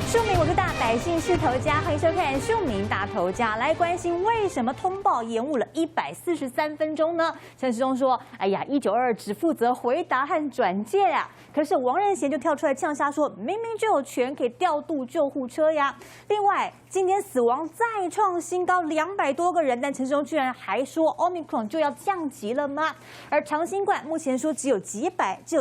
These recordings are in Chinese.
庶民我是大百姓是头家，欢迎收看《庶民大头家》。来关心为什么通报延误了143分钟呢？陈时中说：“哎呀，1922只负责回答和转介呀。”可是王任贤就跳出来呛瞎说：“明明就有权可以调度救护车呀！”另外，今天死亡再创新高，200多个人，但陈时中居然还说 Omicron 就要降级了吗？而长新冠目前说只有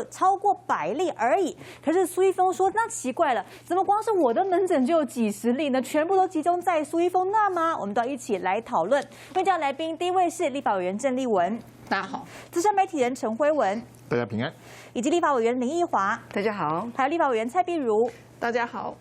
超过100例而已。可是苏一峰说：“那奇怪了，怎么光是我的门诊就有几十例呢？全部都集中在苏一峰那吗？”我们都要一起来讨论。问教来宾，第一位是立法委员郑丽文，大家好；资深媒体人陈辉文，大家平安；以及立法委员林奕华，大家好；还有立法委员蔡碧如，大家好。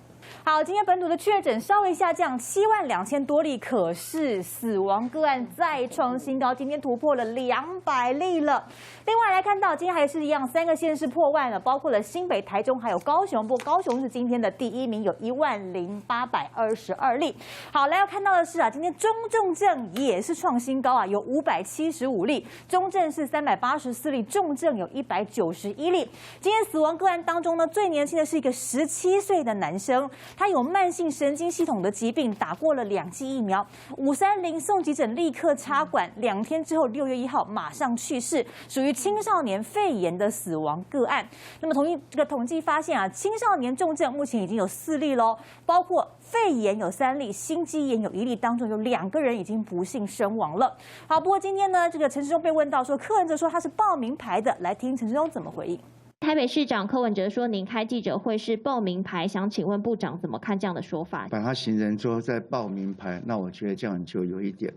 好，今天本土的确诊稍微下降72000多例，可是死亡个案再创新高，今天突破了200例了。另外来看到，今天还是一样，3个县市破万了，包括了新北、台中还有高雄。不过高雄是今天的第1名，有10822例。好，来要看到的是啊，今天中重症也是创新高啊，有575例，中症是384例，重症有191例。今天死亡个案当中呢，最年轻的是一个17岁的男生。他有慢性神经系统的疾病，打过了2剂疫苗，530送急诊，立刻插管，2天之后6月1号马上去世，属于青少年肺炎的死亡个案。那么统计发现啊，青少年重症目前已经有4例喽，包括肺炎有3例，心肌炎有1例，当中有2个人已经不幸身亡了。好，不过今天呢，陈时中被问到说，柯文哲说他是报名牌的，来听陈时中怎么回应。台北市长柯文哲说：“您开记者会是报名牌，想请问部长怎么看这样的说法？”把他形容说在报名牌，那我觉得这样就有一点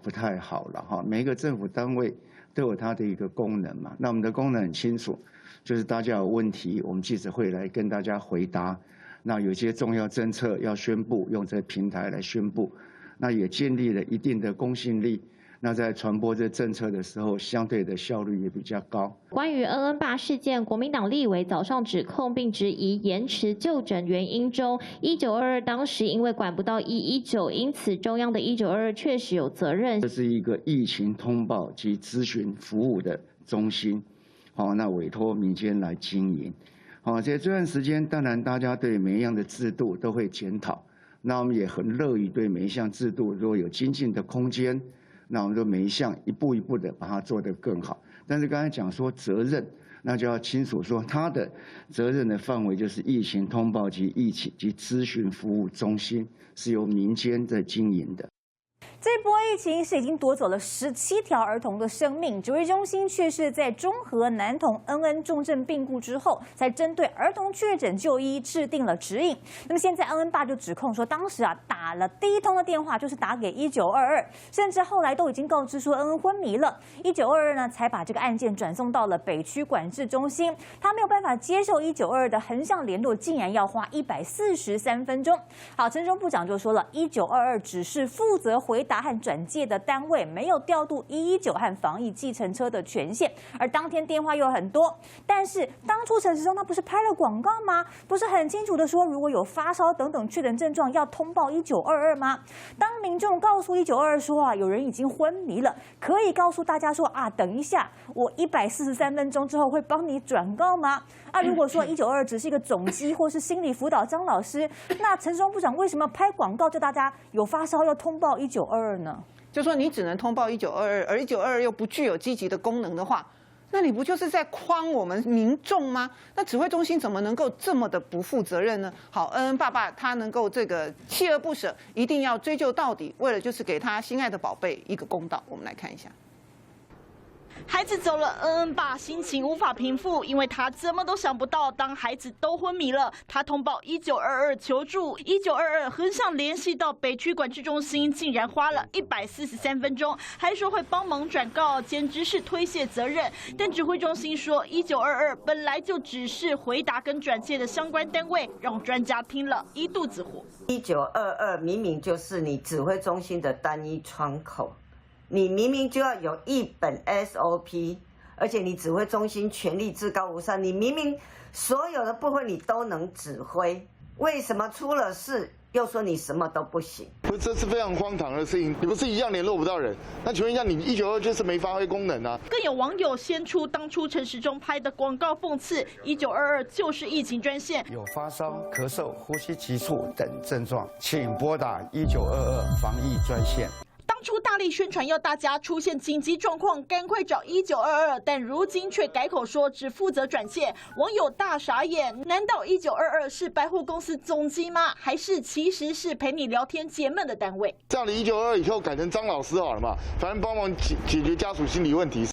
不太好了哈。每一个政府单位都有它的一个功能嘛，那我们的功能很清楚，就是大家有问题，我们记者会来跟大家回答。那有些重要政策要宣布，用这个平台来宣布，那也建立了一定的公信力。那在传播这政策的时候，相对的效率也比较高。关于恩恩爸事件，国民党立委早上指控并质疑延迟就诊原因中，1922当时因为管不到119，因此中央的1922确实有责任。这是一个疫情通报及咨询服务的中心，那委托民间来经营。在这段时间，当然大家对每一样的制度都会检讨，那我们也很乐于对每一项制度如果有精进的空间。那我们就每一项一步一步的把它做得更好，但是刚才讲说责任，那就要清楚说它的责任的范围就是疫情通报及疫情及咨询服务中心是由民间在经营的。这波疫情是已经夺走了17条儿童的生命，指挥中心却是在中和男童恩恩重症病故之后，才针对儿童确诊就医制定了指引。那么现在恩恩爸就指控说，当时打了第一通的电话就是打给1922，甚至后来都已经告知说恩恩昏迷了，1922呢才把这个案件转送到了北区管制中心。他没有办法接受1922的横向联络，竟然要花143分钟。好，陈时中部长就说了，1922只是负责回答和转介的单位，没有调度119和防疫计程车的权限，而当天电话又很多。但是当初陈时中他不是拍了广告吗？不是很清楚的说，如果有发烧等等确诊症状要通报1922吗？当民众告诉1922说有人已经昏迷了，可以告诉大家说等一下，我143分钟之后会帮你转告吗？如果说1922只是一个总机或是心理辅导张老师，那陈时中部长为什么拍广告叫大家有发烧要通报1922呢？就说你只能通报1922，而1922又不具有积极的功能的话，那你不就是在诓我们民众吗？那指挥中心怎么能够这么的不负责任呢？好，恩恩爸爸他能够这个锲而不舍，一定要追究到底，为了就是给他心爱的宝贝一个公道。我们来看一下。孩子走了，恩恩爸心情无法平复，因为他怎么都想不到，当孩子都昏迷了，他通报1922求助，1922横向联系到北区管制中心，竟然花了143分钟，还说会帮忙转告，简直是推卸责任。但指挥中心说，1922本来就只是回答跟转介的相关单位，让专家听了一肚子火。1922明明就是你指挥中心的单一窗口。你明明就要有一本 SOP， 而且你指挥中心权力至高无上，你明明所有的部分你都能指挥，为什么出了事又说你什么都不行。不，这是非常荒唐的事情。你不是一样联络不到人？那请问一下，你192就是没发挥功能啊？更有网友先出当初陈时中拍的广告讽刺，1922就是疫情专线。有发烧、咳嗽、呼吸急促等症状，请拨打1922防疫专线。当初大力宣传要大家出现紧急状况赶快找1922，但如今却改口说只负责转介，网友大傻眼。难道1922是百货公司总机吗？还是其实是陪你聊天解闷的单位？这样你192以后改成张老师好了嘛，反正帮忙解决家属心理问题。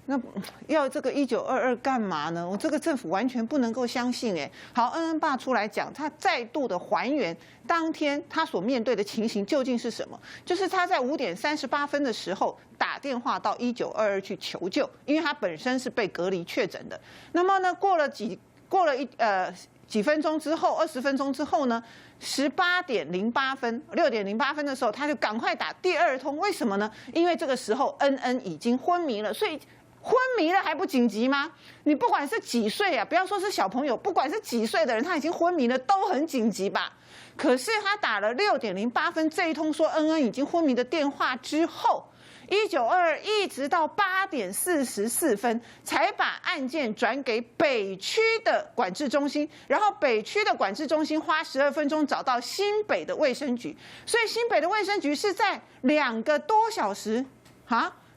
那要这个1922干嘛呢？我这个政府完全不能够相信哎。好，恩恩爸出来讲，他再度的还原当天他所面对的情形究竟是什么？就是他在5点38分的时候打电话到1922去求救，因为他本身是被隔离确诊的。那么呢，过了几分钟之后，20分钟之后呢，18点08分，6点08分的时候，他就赶快打第2通。为什么呢？因为这个时候恩恩已经昏迷了，所以。昏迷了还不紧急吗？你不管是几岁啊，不要说是小朋友，不管是几岁的人，他已经昏迷了，都很紧急吧？可是他打了6点08分这一通说恩恩已经昏迷的电话之后，1922一直到8点44分才把案件转给北区的管制中心，然后北区的管制中心花12分钟找到新北的卫生局，所以新北的卫生局是在2个多小时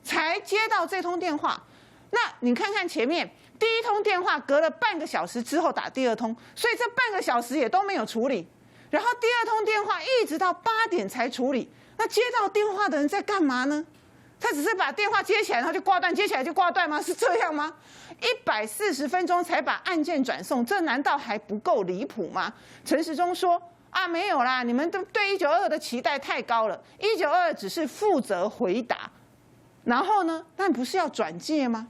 才接到这通电话。那你看看前面第1通电话隔了半个小时之后打第2通，所以这半个小时也都没有处理。然后第2通电话一直到8点才处理。那接到电话的人在干嘛呢？他只是把电话接起来，然后就挂断，接起来就挂断吗？是这样吗？140分钟才把案件转送，这难道还不够离谱吗？陈时中说啊，没有啦，你们对1922的期待太高了，1922只是负责回答。然后呢？那不是要转介吗？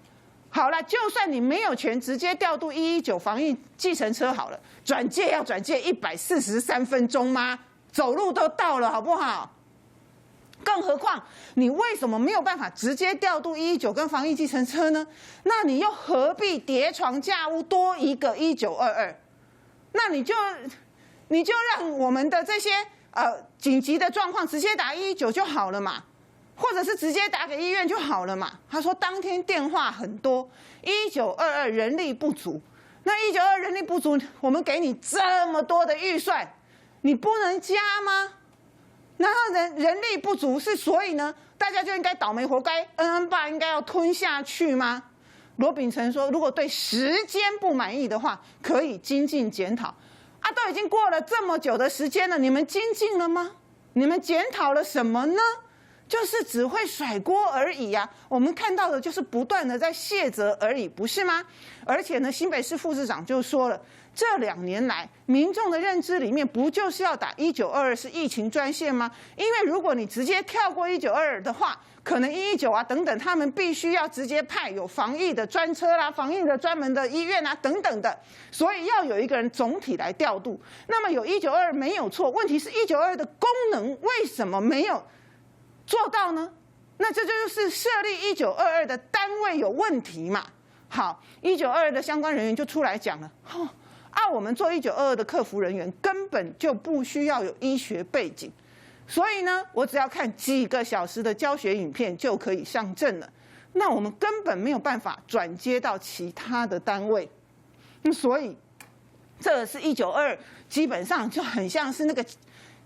好了，就算你没有权直接调度119防疫计程车好了，转介要转介143分钟吗？走路都到了，好不好？更何况你为什么没有办法直接调度119跟防疫计程车呢？那你又何必叠床架屋多一个1922？那你就让我们的这些紧急的状况直接打119就好了嘛。或者是直接打给医院就好了嘛？他说当天电话很多，1922人力不足。那192人力不足，我们给你这么多的预算，你不能加吗？然后人力不足是，所以呢，大家就应该倒霉活该，恩恩爸应该要吞下去吗？罗秉成说，如果对时间不满意的话，可以精进检讨。啊，都已经过了这么久的时间了，你们精进了吗？你们检讨了什么呢？就是只会甩锅而已呀，我们看到的就是不断的在卸责而已，不是吗？而且呢，新北市副市长就说了，这2年来民众的认知里面不就是要打1922是疫情专线吗？因为如果你直接跳过192的话，可能119啊等等，他们必须要直接派有防疫的专车啦、防疫的专门的医院啊等等的，所以要有一个人总体来调度。那么有192没有错，问题是192的功能为什么没有做到呢？那这就是设立1922的单位有问题嘛。好，192的相关人员就出来讲了，我们做192的客服人员根本就不需要有医学背景，所以呢，我只要看几个小时的教学影片就可以上阵了。那我们根本没有办法转接到其他的单位，所以这是192，基本上就很像是那个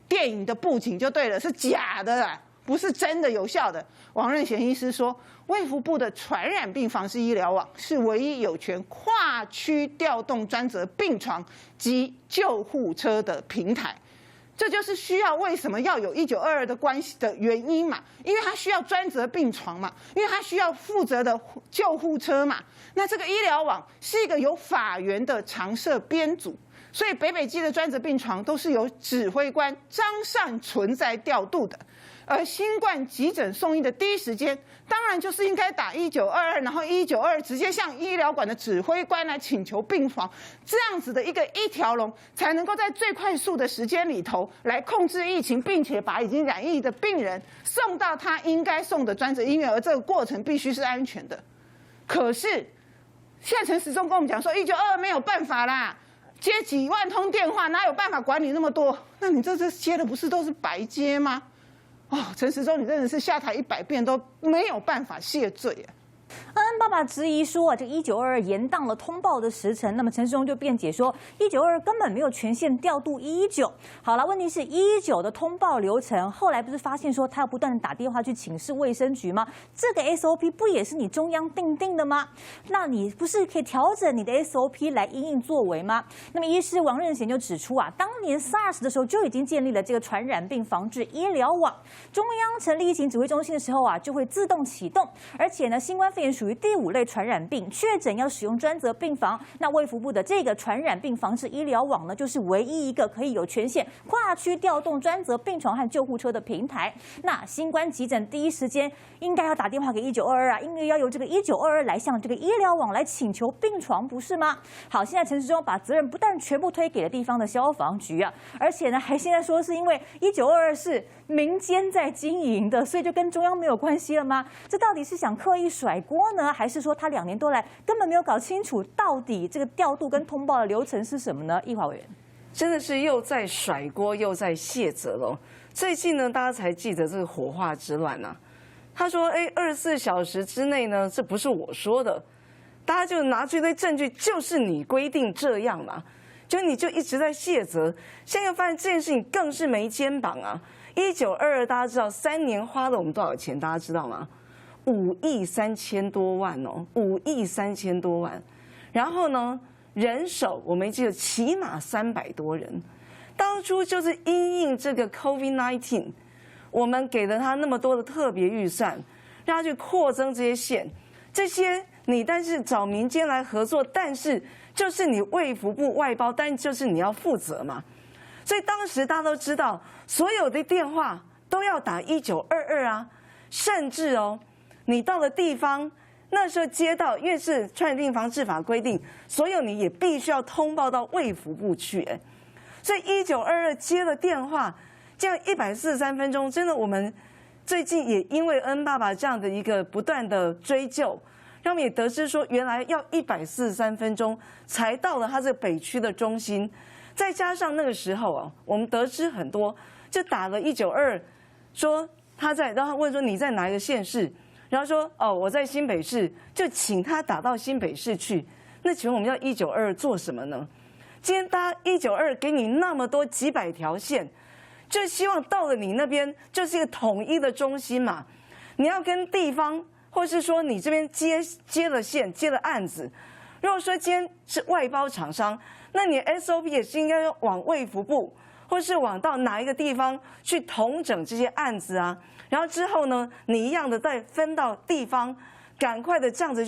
电影的布景就对了，是假的啦。不是真的有效的。王任贤医师说，卫福部的传染病防治医疗网是唯一有权跨区调动专责病床及救护车的平台。这就是需要为什么要有1922的关系的原因嘛，因为它需要专责病床嘛，因为它需要负责的救护车嘛。那这个医疗网是一个有法源的常设编组，所以北基的专责病床都是由指挥官张善存在调度的。而新冠急诊送医的第一时间，当然就是应该打1922，然后192直接向医疗馆的指挥官来请求病床，这样子的一条龙，才能够在最快速的时间里头来控制疫情，并且把已经染疫的病人送到他应该送的专责医院，而这个过程必须是安全的。可是现在陈时中跟我们讲说，192没有办法啦。接几万通电话，哪有办法管理那么多？那你这接的不是都是白接吗？哦，陈时中，你真的是下台100遍都没有办法谢罪啊！恩爸爸质疑说这1922延宕了通报的时程，那么陈时中就辩解说1922根本没有权限调度119。好了，问题是119的通报流程，后来不是发现说他要不断的打电话去请示卫生局吗？这个 SOP 不也是你中央定的吗？那你不是可以调整你的 SOP 来因应作为吗？那么医师王任贤就指出啊，当年 SARS 的时候就已经建立了这个传染病防治医疗网，中央成立疫情指挥中心的时候啊，就会自动启动，而且呢，新冠肺炎属于第5类传染病，确诊要使用专责病房。那卫福部的这个传染病防治医疗网呢，就是唯一一个可以有权限跨区调动专责病床和救护车的平台。那新冠急诊第一时间应该要打电话给1922啊，应该要由这个1922来向这个医疗网来请求病床，不是吗？好，现在陈时中把责任不但全部推给了地方的消防局啊，而且呢，还现在说是因为1922是民间在经营的，所以就跟中央没有关系了吗？这到底是想刻意甩锅呢，还是说他2年多来根本没有搞清楚到底这个调度跟通报的流程是什么呢？议华委员真的是又在甩锅又在卸责喽。最近呢，大家才记得这个火化之乱啊，他说，24小时之内呢，这不是我说的，大家就拿出一堆证据，就是你规定这样嘛，就你就一直在卸责，现在又发现这件事情更是没肩膀啊。1922大家知道3年花了我们多少钱？大家知道吗？5亿3千多万哦，5亿3千多万。然后呢，人手我没记得，起码300多人。当初就是因应这个 COVID-19， 我们给了他那么多的特别预算，让他去扩增这些线。这些你但是找民间来合作，但是就是你卫福部外包，但就是你要负责嘛。所以当时大家都知道，所有的电话都要打1922啊，甚至哦，你到了地方，那时候接到，因为是传染病防治法规定，所有你也必须要通报到卫福部去，所以1922接了电话，这样143分钟，真的我们最近也因为恩爸爸这样的一个不断的追究，让我们也得知说，原来要143分钟才到了他这个北区的中心。再加上那个时候啊，我们得知很多，就打了192，说他在，然后问说你在哪一个县市，然后说哦我在新北市，就请他打到新北市去。那请问我们要192做什么呢？今天大家192给你那么多几百条线，就希望到了你那边就是一个统一的中心嘛。你要跟地方，或是说你这边接了线接了案子，如果说今天是外包厂商，那你 SOP 也是应该要往卫福部，或是往到哪一个地方去统整这些案子啊？然后之后呢，你一样的再分到地方，赶快的这样子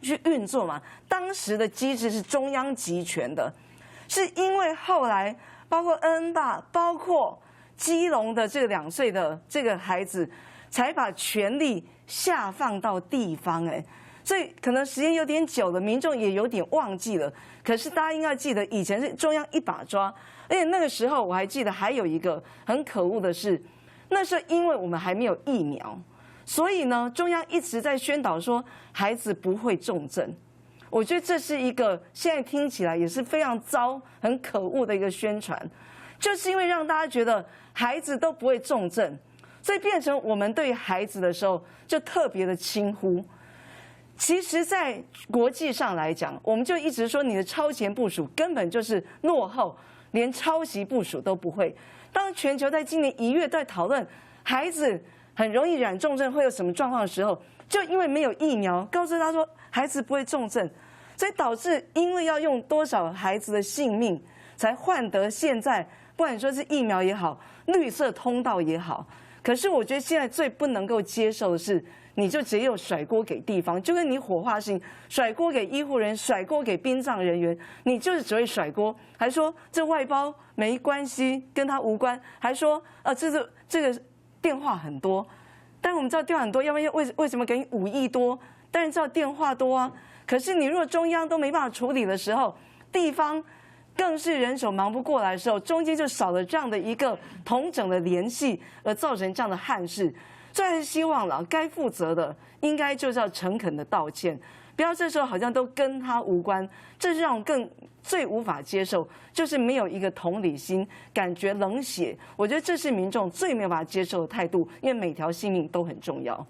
去运作嘛。当时的机制是中央集权的，是因为后来包括恩爸，包括基隆的这个2岁的这个孩子，才把权力下放到地方所以可能时间有点久了，民众也有点忘记了。可是大家应该记得，以前是中央一把抓，而且那个时候我还记得还有一个很可恶的是，那时候因为我们还没有疫苗，所以呢，中央一直在宣导说孩子不会重症。我觉得这是一个现在听起来也是非常糟、很可恶的一个宣传，就是因为让大家觉得孩子都不会重症，所以变成我们对于孩子的时候就特别的轻忽。其实，在国际上来讲，我们就一直说你的超前部署根本就是落后，连抄袭部署都不会。当全球在今年1月在讨论孩子很容易染重症会有什么状况的时候，就因为没有疫苗，告诉他说孩子不会重症，所以导致因为要用多少孩子的性命才换得现在不管说是疫苗也好，绿色通道也好。可是我觉得现在最不能够接受的是，你就直接又甩锅给地方，就跟你火化性甩锅给医护人员，甩锅给殡葬人员，你就是只会甩锅，还说这外包没关系，跟他无关，还说这个电话很多，但是我们知道电话很多，要不然为什么给你5亿多？当然知道电话多啊，可是你如果中央都没办法处理的时候，地方更是人手忙不过来的时候，中间就少了这样的一个统整的联系，而造成这样的憾事。所以还是希望了，该负责的应该就是要诚恳的道歉，不要这时候好像都跟他无关，这是让我最无法接受，就是没有一个同理心，感觉冷血。我觉得这是民众最没有办法接受的态度，因为每条性命都很重要。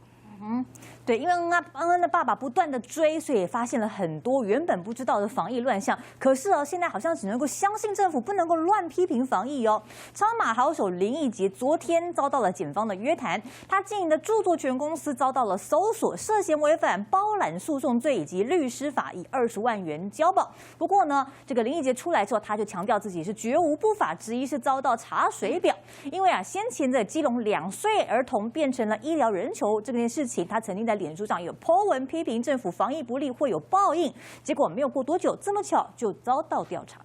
对，因为恩恩的爸爸不断的追，所以也发现了很多原本不知道的防疫乱象。可是现在好像只能够相信政府，不能够乱批评防疫哦。超马好手林义杰昨天遭到了检方的约谈，他经营的著作权公司遭到了搜索，涉嫌违反包揽诉讼罪以及律师法，以20万元交保。不过呢，这个林义杰出来之后，他就强调自己是绝无不法，质疑是遭到查水表。因为先前的基隆2岁儿童变成了医疗人球这件事情，他曾经在脸书上有 po 文批评政府防疫不力会有报应，结果没有过多久，这么巧就遭到调查。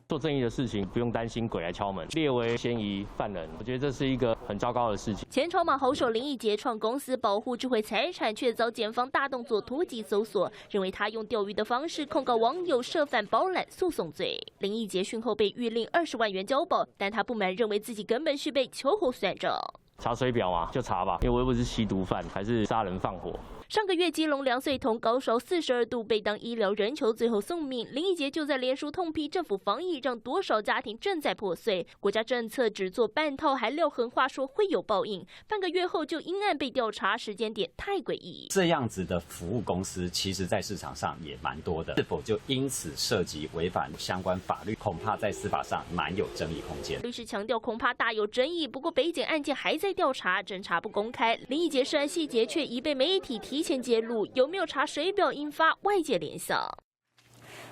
做正义的事情不用担心鬼来敲门，列为嫌疑犯人，我觉得这是一个很糟糕的事情。前超马好手林义杰创公司保护智慧财产，却遭检方大动作突击搜索，认为他用钓鱼的方式控告网友涉犯包揽诉讼罪。林义杰讯后被谕令20万元交保，但他不满，认为自己根本是被秋后算账。查水表嘛，就查吧，因为我又不是吸毒犯，还是杀人放火。上个月，基隆2岁童高烧42度被当医疗人球，最后送命。林义杰就在脸书痛批政府防疫让多少家庭正在破碎，国家政策只做半套，还撂狠话说会有报应。半个月后就因案被调查，时间点太诡异。这样子的服务公司，其实在市场上也蛮多的，是否就因此涉及违反相关法律，恐怕在司法上蛮有争议空间。律师强调，恐怕大有争议。不过北检案件还在调查，侦查不公开。林义杰涉案细节却已被媒体提前揭露，有没有查水表引发外界联想。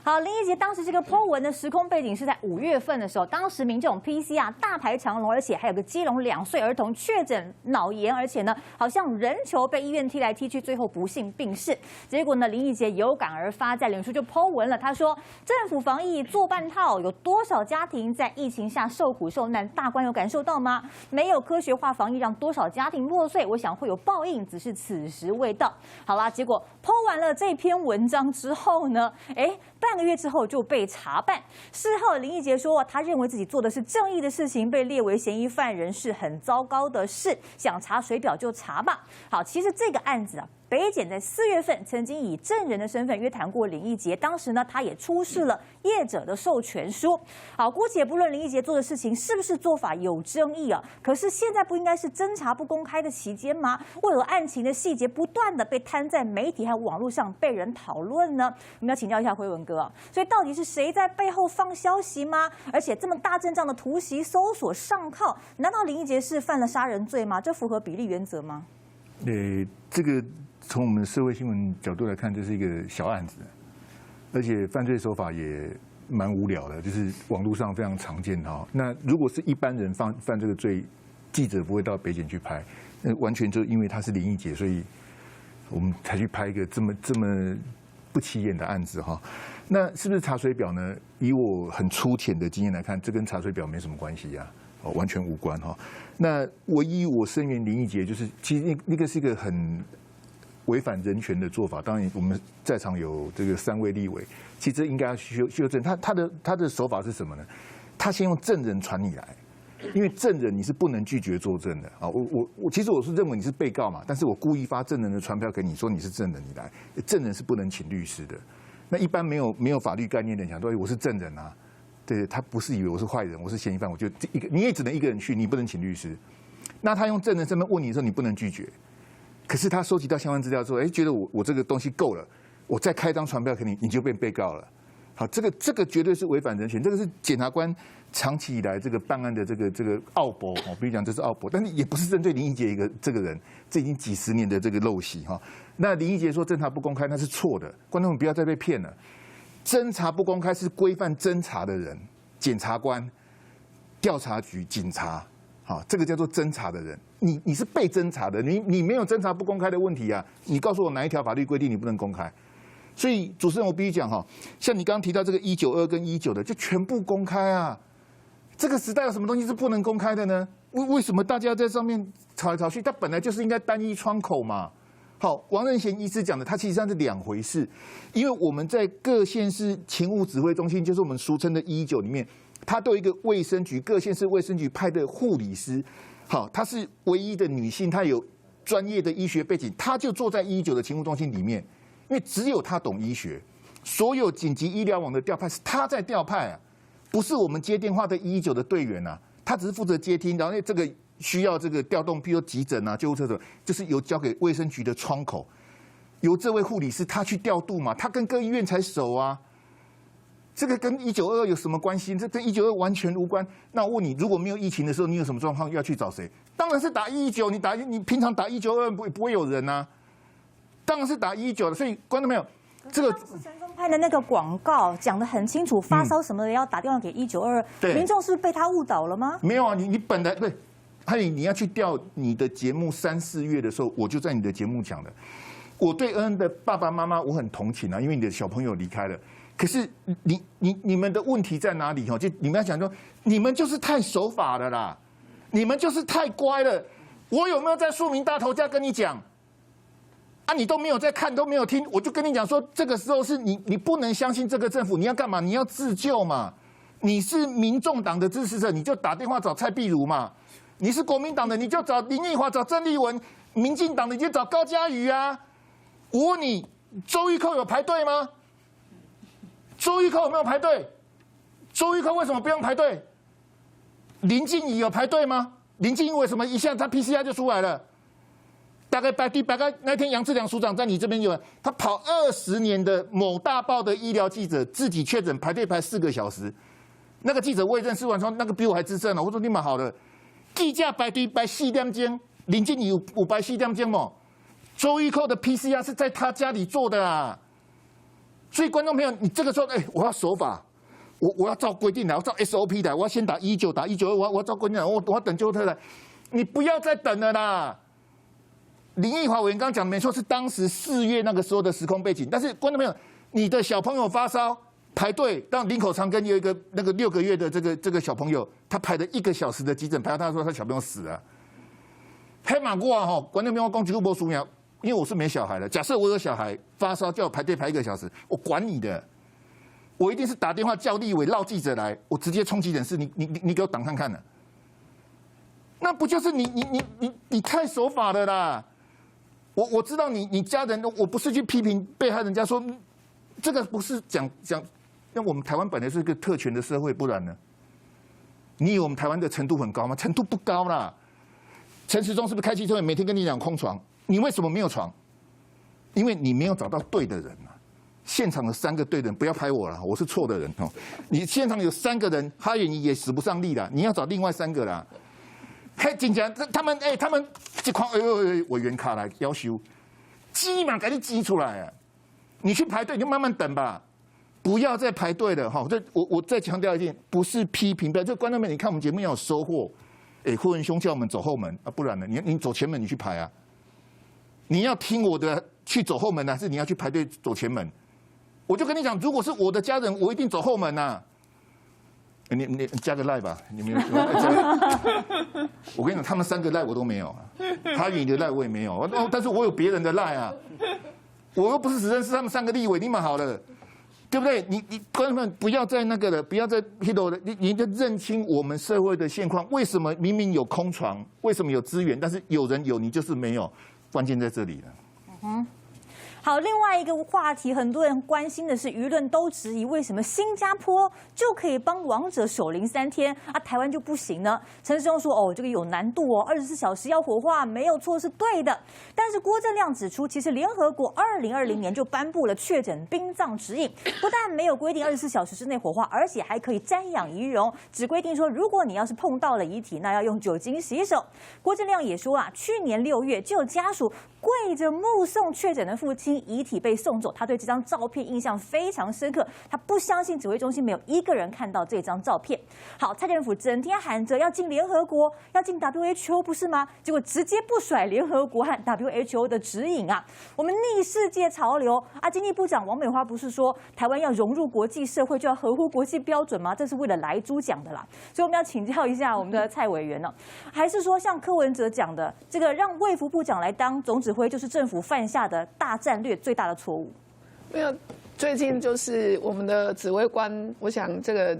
好，林义杰当时这个 po 文的时空背景是在5月份的时候，当时民众 PCR 大排长龙，而且还有个基隆2岁儿童确诊脑炎，而且呢好像人球被医院踢来踢去，最后不幸病逝。结果呢，林义杰有感而发，在脸书就 po 文了，他说政府防疫做半套，有多少家庭在疫情下受苦受难？大官有感受到吗？没有科学化防疫，让多少家庭破碎？我想会有报应，只是此时未到。好啦，结果 po 完了这篇文章之后呢，半个月之后就被查办。事后林义杰说，他认为自己做的是正义的事情，被列为嫌疑犯人是很糟糕的事，想查水表就查吧。好，其实这个案子北检在4月份曾经以证人的身份约谈过林义杰，当时呢他也出示了业者的授权书。好，姑且不论林义杰做的事情是不是做法有争议可是现在不应该是侦查不公开的期间吗？为何案情的细节不断的被摊在媒体和网络上被人讨论呢？我们要请教一下辉文哥所以到底是谁在背后放消息吗？而且这么大阵仗的突袭搜索上铐，难道林义杰是犯了杀人罪吗？这符合比例原则吗？这个从我们社会新闻角度来看，这是一个小案子，而且犯罪手法也蛮无聊的，就是网络上非常常见的那如果是一般人犯这个罪，记者不会到北检去拍，那完全就因为他是林义杰，所以我们才去拍一个这么不起眼的案子那是不是查水表呢？以我很粗浅的经验来看，这跟查水表没什么关系完全无关那唯一我声援林义杰，就是其实那个是一个很违反人权的做法。当然，我们在场有这个3位立委，其实应该要修正。他的手法是什么呢？他先用证人传你来，因为证人你是不能拒绝作证的其实我是认为你是被告嘛，但是我故意发证人的传票给你，说你是证人，你来，证人是不能请律师的。那一般没有法律概念的人想说，我是证人啊，对他不是以为我是坏人，我是嫌疑犯，我就你也只能一个人去，你不能请律师。那他用证人身份问你的时候，你不能拒绝。可是他收集到相关资料之后，觉得我这个东西够了，我再开张传票给你，你就变被告了。好，这个绝对是违反人权，这个是检察官长期以来这个办案的这个奥博比如讲这是奥博，但是也不是针对林义杰这个人，这已经几十年的这个陋习那林义杰说侦查不公开，那是错的，观众们不要再被骗了。侦查不公开是规范侦查的人，检察官、调查局、警察，这个叫做侦查的人。你是被侦查的，你没有侦查不公开的问题你告诉我哪一条法律规定你不能公开？所以主持人，我必须讲像你刚刚提到这个192跟19的，就全部公开这个时代有什么东西是不能公开的呢？为什么大家在上面吵来吵去？它本来就是应该单一窗口嘛。好，王任贤医师讲的，它其实上是2回事，因为我们在各县市勤务指挥中心，就是我们俗称的119里面，它都有一个卫生局，各县市卫生局派的护理师，好，她是唯一的女性，她有专业的医学背景，她就坐在119的勤务中心里面。因为只有他懂医学，所有紧急医疗网的调派是他在调派啊，不是我们接电话的119的队员啊，他只是负责接听，然后这个需要这个调动，譬如急诊啊、救护车的，就是由交给卫生局的窗口，由这位护理师他去调度嘛，他跟各医院才熟啊。这个跟1922有什么关系？这跟192完全无关。那我问你，如果没有疫情的时候，你有什么状况要去找谁？当然是打119。你平常打192不会有人啊，当然是打119的。所以观众朋友，这个陈忠拍的那个广告讲得很清楚，发烧什么的要打电话给192，民众是被他误导了吗？没有啊，你本来对，还有你要去调你的节目3、4月的时候，我就在你的节目讲的，我对恩恩的爸爸妈妈我很同情啊，因为你的小朋友离开了。可是你们的问题在哪里？哈，就你们要讲说，你们就是太守法了啦，你们就是太乖了。我有没有在庶民大头家跟你讲？啊，你都没有在看，都没有听，我就跟你讲说，这个时候是你不能相信这个政府，你要干嘛？你要自救嘛。你是民众党的支持者，你就打电话找蔡壁如嘛。你是国民党的，你就找林奕华、找郑丽文；民进党的你就找高嘉瑜啊。我问你，周玉蔻有排队吗？周玉蔻有没有排队？周玉蔻为什么不用排队？林静怡有排队吗？林静怡为什么一下他 PCR 就出来了？大概那天杨志良署长在你这边有，他跑20年的某大报的医疗记者自己确诊排队排4个小时，那个记者我也认识完说那个比我还资深了，我说你蛮好的，记者排队排4点钟，林静怡有排4点钟吗？周玉蔻的 PCR 是在他家里做的啊。所以观众朋友，你这个时候，我要守法，我要照规定来，我照 SOP 来，我要先打119，打192，我要照规定来，我要等救护车来，你不要再等了啦。林奕华委员刚刚讲的没错，是当时4月那个时候的时空背景。但是观众朋友，你的小朋友发烧排队，当林口长庚有一个那个6个月的这个小朋友，他排了1个小时的急诊，排到他说他小朋友死了。黑马过啊哈，观众朋友讲几个波输苗。因为我是没小孩的，假设我有小孩发烧叫我排队排1个小时，我管你的，我一定是打电话叫立委绕记者来，我直接冲急诊室，你给我挡看看呢？那不就是你太守法了啦！我知道你家人，我不是去批评被害人家说这个不是讲，那我们台湾本来是一个特权的社会，不然呢？你以为我们台湾的程度很高吗？程度不高啦。陈时中是不是开汽车每天跟你讲空床？你为什么没有床？因为你没有找到对的人啊！现场的3个对的人，不要拍我了，我是错的人哦。你现场有3个人，哈元也使不上力了，你要找另外3个啦。嘿，真讲他们这款委员卡来要求，挤嘛，赶紧挤出来啊！你去排队，你就慢慢等吧，不要再排队了哈。这我再强调一遍，不是批评的，这观众们，你看我们节目要有收获。霍文兄叫我们走后门啊，不然呢？你走前门，你去排啊。你要听我的去走后门，还是你要去排队走前门？我就跟你讲，如果是我的家人，我一定走后门呐。你加个赖吧，你没有？我跟你讲，他们3个赖我都没有，他你的赖我也没有，但是我有别人的赖啊。我又不是只认识他们3个立委，你们好了，对不对？你观众们不要再那个了，不要再 hit 了，你就认清我们社会的现况。为什么明明有空床，为什么有资源，但是有人有，你就是没有？关键在这里了。好，另外一个话题，很多人关心的是，舆论都质疑为什么新加坡就可以帮亡者守灵3天，啊，台湾就不行呢？陈时中说，这个有难度哦，24小时要火化，没有错，是对的。但是郭正亮指出，其实联合国2020年就颁布了确诊殡葬指引，不但没有规定24小时之内火化，而且还可以瞻仰遗容，只规定说，如果你要是碰到了遗体，那要用酒精洗手。郭正亮也说啊，去年6月就有家属跪着目送确诊的父亲遗体被送走，他对这张照片印象非常深刻，他不相信指挥中心没有1个人看到这张照片。好，蔡政府整天喊着要进联合国，要进 WHO， 不是吗？结果直接不甩联合国和 WHO 的指引啊！我们逆世界潮流啊！经济部长王美花不是说台湾要融入国际社会就要合乎国际标准吗？这是为了莱猪讲的啦。所以我们要请教一下我们的蔡委员呢，还是说像柯文哲讲的，这个让卫福部长来当总指挥，就是政府犯下的大战略最大的错误？没有，最近就是我们的指挥官，我想这个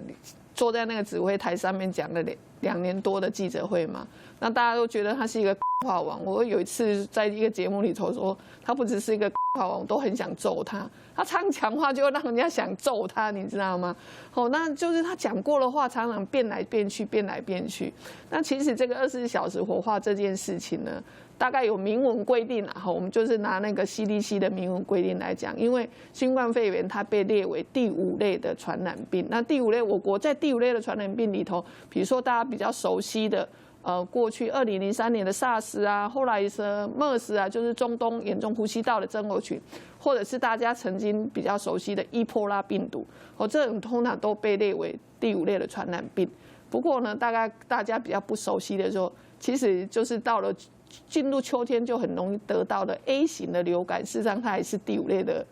坐在那个指挥台上面讲了2年多的记者会嘛，那大家都觉得他是一个话王。我有一次在一个节目里头说，他不只是一个话王都很想揍他，他常讲话就会让人家想揍他，你知道吗？那就是他讲过的话常常变来变去，变来变去。那其实这个24小时活化这件事情呢，大概有明文规定啦，我们就是拿那个 CDC 的明文规定来讲，因为新冠肺炎它被列为第5类的传染病。那第5类，我国在第5类的传染病里头，比如说大家比较熟悉的。过去2003年的 SARS 啊，后来是 MERS 啊，就是中东严重呼吸道的症候群，或者是大家曾经比较熟悉的伊波拉病毒，这种通常都被列为第5类的传染病。不过呢，大概大家比较不熟悉的时候，其实就是到了进入秋天就很容易得到的 A 型的流感，事实上它也是第5类的。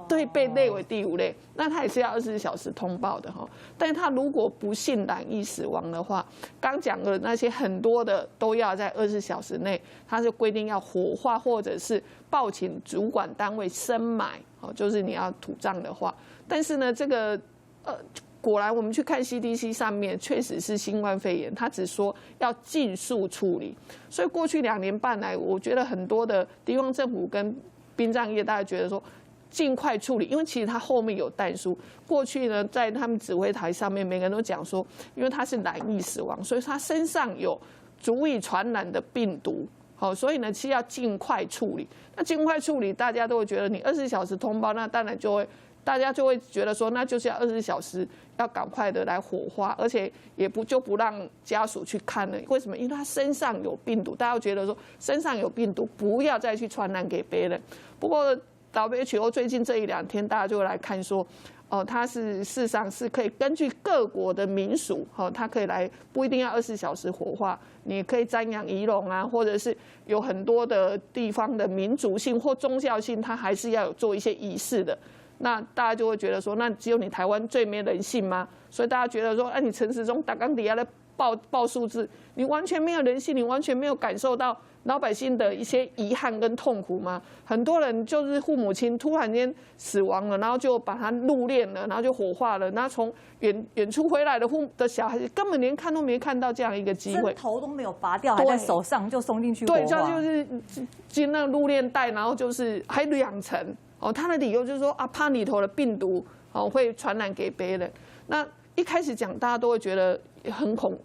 对，被列为第5类，那它也是要24小时通报的哈。但是它如果不幸染疫死亡的话，刚讲的那些很多的都要在24小时内，它是规定要火化或者是报请主管单位深埋，就是你要土葬的话。但是呢，这个果然我们去看 CDC 上面确实是新冠肺炎，它只说要尽速处理。所以过去2年半来，我觉得很多的地方政府跟殡葬业大家觉得说。尽快处理，因为其实它后面有但书。过去呢，在他们指挥台上面，每个人都讲说，因为他是染疫死亡，所以他身上有足以传染的病毒，所以呢是要尽快处理。那尽快处理，大家都会觉得你24小时通报，那当然大家就会觉得说，那就是要24小时要赶快的来火化，而且也不让家属去看了。为什么？因为他身上有病毒，大家觉得说身上有病毒，不要再去传染给别人。不过。WHO 最近这1、2天，大家就会来看说，它事实上是可以根据各国的民俗，它可以来不一定要24小时火化，你可以瞻仰仪容啊，或者是有很多的地方的民族性或宗教性，它还是要有做一些仪式的。那大家就会觉得说，那只有你台湾最没人性吗？所以大家觉得说，你陈时中打刚底下的报数字，你完全没有人性，你完全没有感受到。老百姓的一些遗憾跟痛苦吗？很多人就是父母亲突然间死亡了，然后就把他入殓了，然后就火化了，然后从远处回来的小孩子根本连看都没看到这样一个机会，头都没有拔掉，还在手上就送进去火化。对，他就是进那个入殓袋，然后就是还2层他的理由就是说怕里头的病毒会传染给别人。那一开始讲，大家都会觉得很恐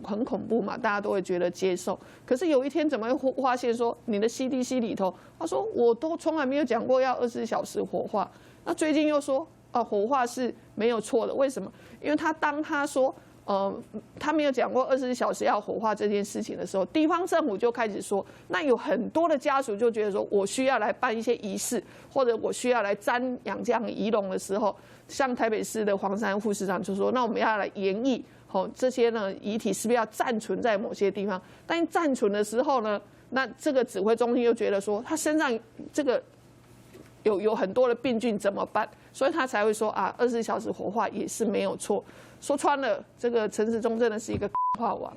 怖嘛，大家都会觉得接受。可是有一天怎么会发现说，你的 CDC 里头，他说我都从来没有讲过要24小时火化。那最近又说火化是没有错的，为什么？因为当他说他没有讲过24小时要火化这件事情的时候，地方政府就开始说，那有很多的家属就觉得说，我需要来办一些仪式，或者我需要来瞻仰这样的仪容的时候，像台北市的黄珊副市长就说，那我们要来研议。这些呢遗体是不是要暂存在某些地方？但暂存的时候呢，那这个指挥中心又觉得说，他身上这个有很多的病菌怎么办？所以他才会说24小时火化也是没有错。说穿了，这个陈时中真的是一个话王，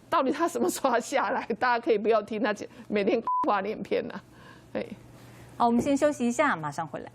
到底他什么时候要下来？大家可以不要听他每天话连篇啊。好，我们先休息一下，马上回来。